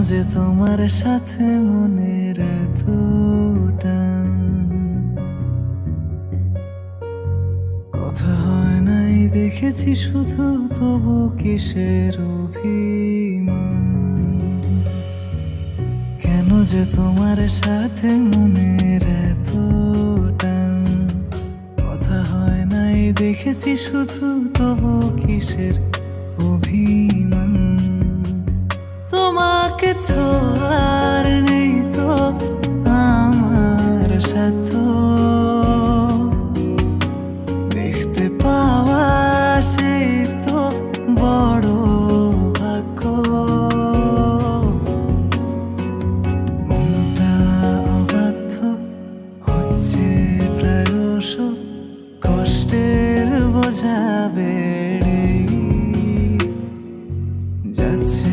যে তোমার সাথে মনের এত টান, কথা হয় নাই দেখেছি শুধু, তবু কিসের অভিমান। কেন যে তোমার সাথে মনের এত টান, কথা হয় নাই দেখেছি শুধু, তবু কিসের অভিমান। তোমাকে ছোঁয়ার নেই তো আমার সাথে, দেখতে পাওয়া সেই তো বড় ভাগ্য। মনটা অবাধ্য হচ্ছে প্রায়শ, কষ্টের বোঝা বেড়ে যাচ্ছে।